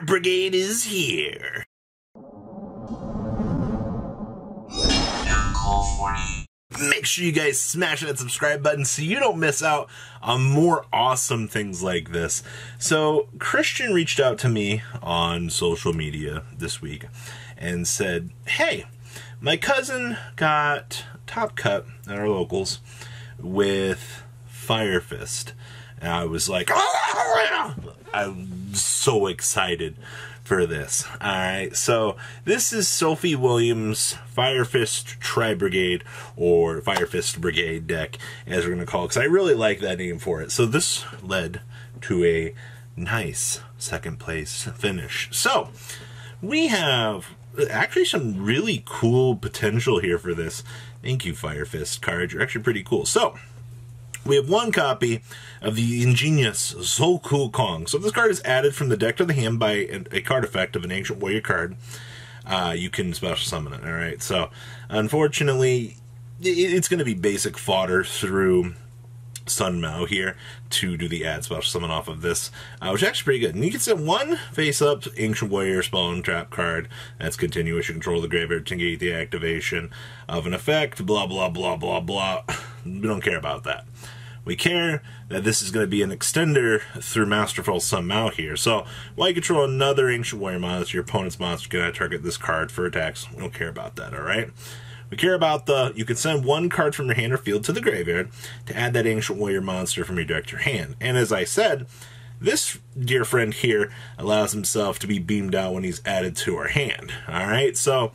Tri-Brigade is here. Make sure you guys smash that subscribe button so you don't miss out on more awesome things like this. So Christian reached out to me on social media this week and said, hey, my cousin got top cut at our locals with Fire Fist. And I was like, I'm so excited for this. Alright, so this is Sophie Williams' Fire Fist Tri-Brigade, or Fire Fist Brigade deck, as we're going to call it, because I really like that name for it. So this led to a nice second place finish. So we have actually some really cool potential here for this. Thank you, Fire Fist cards. You're actually pretty cool. So we have one copy of the ingenious So Cool Kong. So this card is added from the deck to the hand by a card effect of an Ancient Warrior card. You can special summon it, alright? So, unfortunately, it's going to be basic fodder through Sunmao here to do the add special summon off of this, which is actually pretty good. And you can set one face-up Ancient Warrior spell and trap card that's continuous. You control the graveyard to negate the activation of an effect, blah, blah, blah, blah, blah. We don't care about that. We care that this is going to be an extender through Masterful Sunmao here. So, while you control another Ancient Warrior monster, your opponent's monster can target this card for attacks. We don't care about that, alright? We care about you can send one card from your hand or field to the graveyard to add that Ancient Warrior monster from your deck to your hand. And as I said, this dear friend here allows himself to be beamed out when he's added to our hand. Alright, so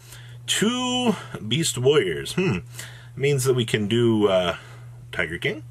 2 Beast Warriors. Means that we can do Tiger King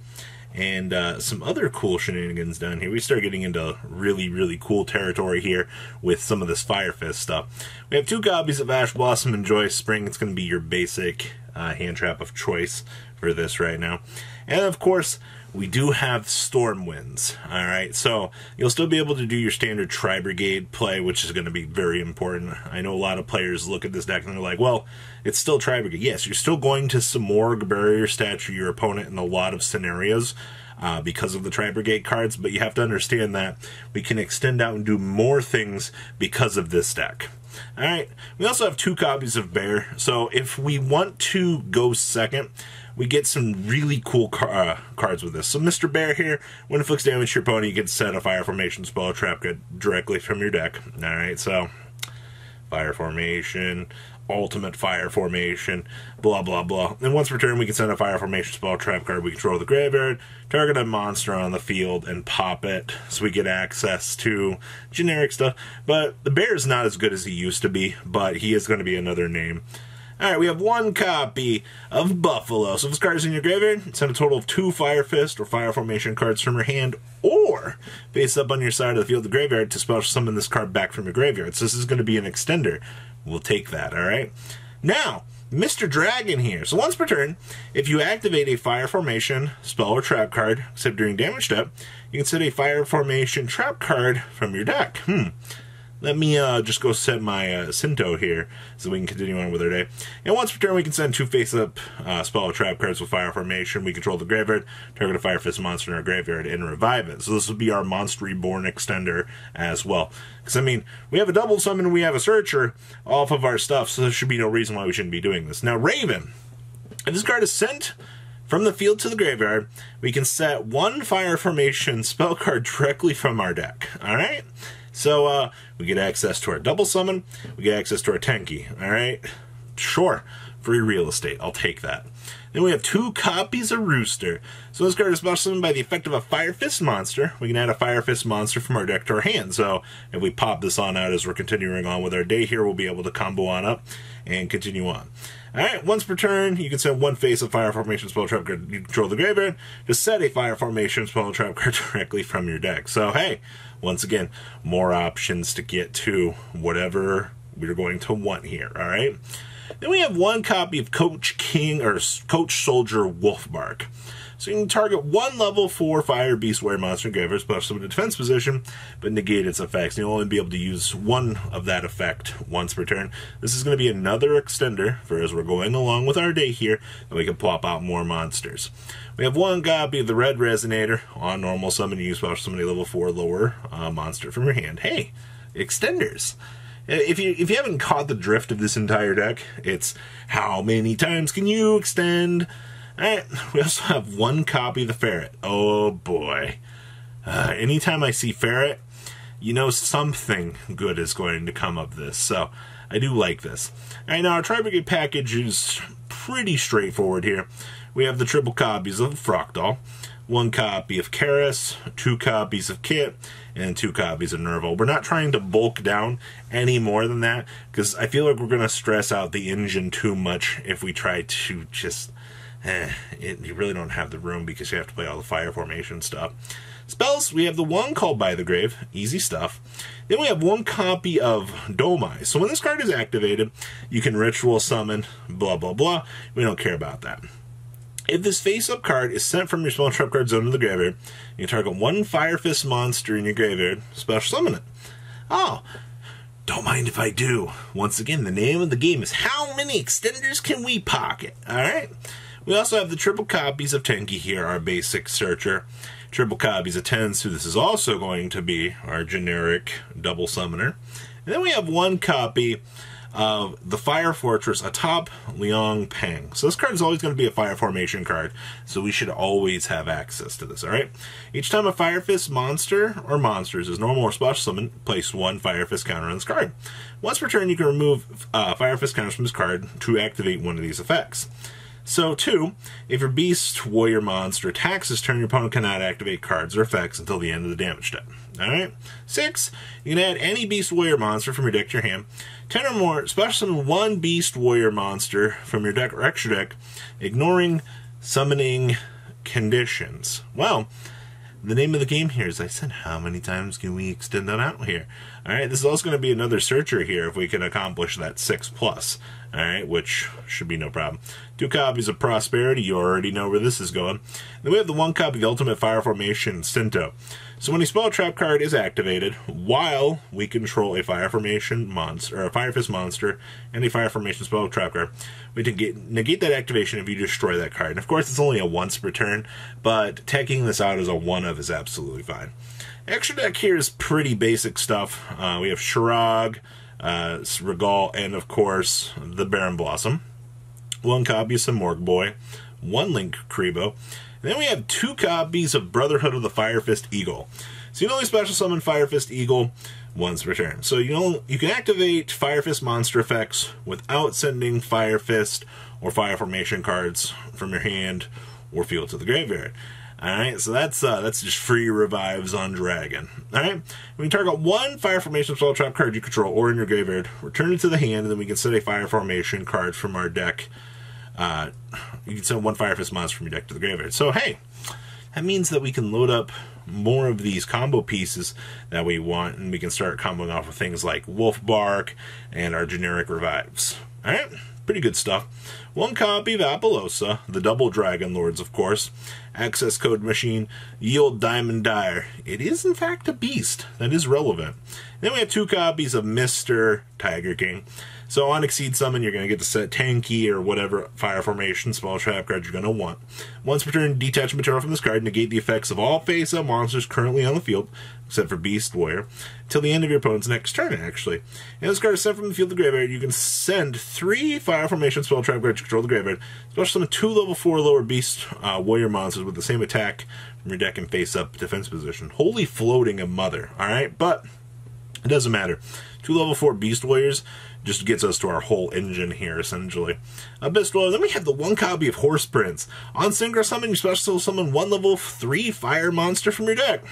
and some other cool shenanigans down here. We start getting into really, really cool territory here with some of this Fire Fist stuff. We have 2 copies of Ash Blossom and Joy Spring. It's going to be your basic hand trap of choice for this right now. And of course, we do have Storm Winds. Alright, so you'll still be able to do your standard Tri-Brigade play, which is going to be very important. I know a lot of players look at this deck and they're like, well, it's still Tri-Brigade. Yes, you're still going to Samorg barrier statue your opponent in a lot of scenarios because of the Tri-Brigade cards, but you have to understand that we can extend out and do more things because of this deck. Alright, we also have 2 copies of Bear, so if we want to go second, we get some really cool cards with this. So Mr. Bear here, when inflicts damage to your opponent, you get to set a Fire Formation spell or trap directly from your deck. Alright, so Fire Formation, Ultimate Fire Formation, blah, blah, blah. And once per turn, we can send a Fire Formation spell trap card. We control the graveyard, target a monster on the field, and pop it. So we get access to generic stuff. But the Bear is not as good as he used to be, but he is going to be another name. Alright, we have 1 copy of Buffalo. So if this card is in your graveyard, send a total of 2 Fire Fist or Fire Formation cards from your hand, or face up on your side of the field of the graveyard to special summon this card back from your graveyard. So this is going to be an extender. We'll take that, alright? Now, Mr. Dragon here. So once per turn, if you activate a Fire Formation spell or trap card, except during damage step, you can set a Fire Formation trap card from your deck. Let me just go set my Sinto here so we can continue on with our day. And once per turn, we can send 2 face-up spell or trap cards with Fire Formation. We control the graveyard, target a Fire Fist monster in our graveyard, and revive it. So this will be our Monster Reborn extender as well. Because, I mean, we have a double summon and we have a searcher off of our stuff, so there should be no reason why we shouldn't be doing this. Now, Raven. If this card is sent from the field to the graveyard, we can set 1 Fire Formation spell card directly from our deck. Alright? So, we get access to our double summon, we get access to our Tenki, alright? Sure, free real estate, I'll take that. Then we have 2 copies of Rooster. So this card is special summoned by the effect of a Fire Fist monster. We can add a Fire Fist monster from our deck to our hand. So if we pop this on out as we're continuing on with our day here, we'll be able to combo on up and continue on. Alright, once per turn, you can send 1 face of Fire Formation spell trap card you control the graveyard to set a Fire Formation spell trap card directly from your deck. So hey, once again, more options to get to whatever we're going to want here, alright? Then we have 1 copy of Coach Soldier Wolfbark. So you can target 1 level 4 Fire Beast Warrior monster graveyard special summon in a defense position, but negate its effects. And you'll only be able to use 1 of that effect once per turn. This is going to be another extender for as we're going along with our day here, and we can plop out more monsters. We have 1 copy of the Red Resonator. On normal summon, you use special summon a level 4 lower monster from your hand. Hey, extenders. If you haven't caught the drift of this entire deck, it's how many times can you extend? Alright, we also have one copy of the Ferret. Oh boy. Anytime I see Ferret, you know something good is going to come of this. So, I do like this. Alright, now our Tri-Brigade package is pretty straightforward here. We have the triple copies of Frogdoll, one copy of Karis, 2 copies of Kit, and 2 copies of Nerval. We're not trying to bulk down any more than that, because I feel like we're going to stress out the engine too much if we try to just... you really don't have the room because you have to play all the fire formation stuff. Spells, we have the one called By the Grave, easy stuff. Then we have one copy of Domai. So when this card is activated, you can ritual summon, blah blah blah. We don't care about that. If this face-up card is sent from your spell trap card zone to the graveyard, you can target one Fire Fist monster in your graveyard, special summon it. Oh, don't mind if I do. Once again, the name of the game is how many extenders can we pocket? Alright? We also have the triple copies of Tenki here, our basic searcher. Triple copies of Tensu. This is also going to be our generic double summoner. And then we have one copy of the Fire Fortress atop Liang Peng. So this card is always going to be a fire formation card, so we should always have access to this, alright? Each time a Fire Fist monster or monsters is normal or special summon, place one Fire Fist counter on this card. Once per turn, you can remove Fire Fist counters from this card to activate one of these effects. So, 2, if your Beast Warrior monster attacks this turn, your opponent cannot activate cards or effects until the end of the damage step. Alright? 6, you can add any Beast Warrior monster from your deck to your hand. 10 or more, special summon one Beast Warrior monster from your deck or extra deck, ignoring summoning conditions. Well, the name of the game here is, I said, how many times can we extend that out here? Alright, this is also going to be another searcher here if we can accomplish that 6+. Alright, which should be no problem. 2 copies of Prosperity, you already know where this is going. Then we have the 1 copy of the Ultimate Fire Formation, Sinto. So when a spell trap card is activated, while we control a Fire Formation monster, or a Fire Fist monster, and a Fire Formation spell trap card, we can negate that activation if you destroy that card. And of course, it's only a once per turn, but taking this out as a one-of is absolutely fine. Extra deck here is pretty basic stuff. We have Shirag, Regal, and of course, the Baron Blossom. 1 copy of Morg Boy, 1 Link Kribo. And then we have 2 copies of Brotherhood of the Fire Fist Eagle. So you can only special summon Fire Fist Eagle once per turn. So you can activate Fire Fist monster effects without sending Fire Fist or Fire Formation cards from your hand or field to the graveyard. Alright, so that's just free revives on Dragon. Alright, we can target 1 Fire Formation spell trap card you control or in your graveyard, return it to the hand, and then we can set a Fire Formation card from our deck. You can send 1 Fire Fist monster from your deck to the graveyard. So, hey, that means that we can load up more of these combo pieces that we want, and we can start comboing off with things like Wolf Bark and our generic revives. Alright, pretty good stuff. 1 copy of Apollosa, the double Dragon Lords, of course. Access code machine, yield Diamond Dire. It is, in fact, a beast. That is relevant. Then we have 2 copies of Mr. Tiger King. So on Exceed Summon, you're going to get to set Tenki or whatever Fire Formation spell trap card you're going to want. Once per turn, detach material from this card, negate the effects of all face-up monsters currently on the field, except for Beast Warrior, till the end of your opponent's next turn, actually. And this card is sent from the field to the graveyard. You can send 3 Fire Formation spell trap cards to control the graveyard. Special summon 2 level 4 lower Beast Warrior monsters with the same attack from your deck and face-up defense position. Holy floating a mother, alright? But it doesn't matter. 2 level 4 Beast Warriors just gets us to our whole engine here, essentially. Abyssal. Then we have the 1 copy of Horse Prince. On Synchro Summon, you special summon 1 level 3 fire monster from your deck.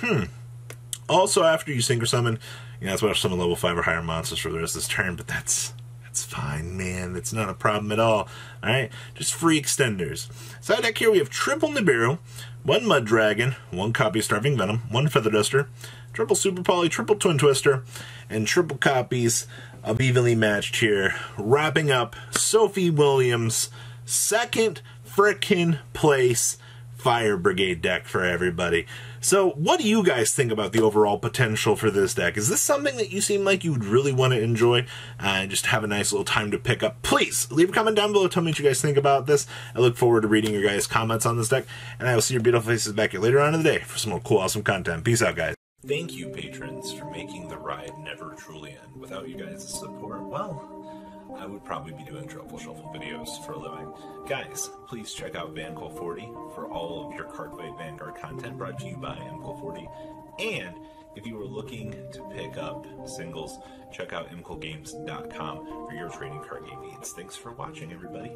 Also, after you Synchro Summon, special summon level 5 or higher monsters for the rest of this turn, but that's fine, man. It's not a problem at all. Alright? Just free extenders. Side deck here, we have triple Nibiru, 1 Mud Dragon, 1 copy of Starving Venom, 1 Feather Duster, triple Super Poly, triple Twin Twister, and triple copies of Evenly Matched here, wrapping up Sophie Williams' 2nd frickin' place Fire Brigade deck for everybody. So, what do you guys think about the overall potential for this deck? Is this something that you seem like you would really want to enjoy and just have a nice little time to pick up? Please, leave a comment down below. Tell me what you guys think about this. I look forward to reading your guys' comments on this deck, and I will see your beautiful faces back here later on in the day for some more cool, awesome content. Peace out, guys. Thank you, patrons, for making the ride never truly end. Without you guys' support, well, I would probably be doing Truffle Shuffle videos for a living. Guys, please check out VanCole40 for all of your Cardfight Vanguard content brought to you by MCole40. And if you are looking to pick up singles, check out mcolegames.com for your trading card game needs. Thanks for watching, everybody.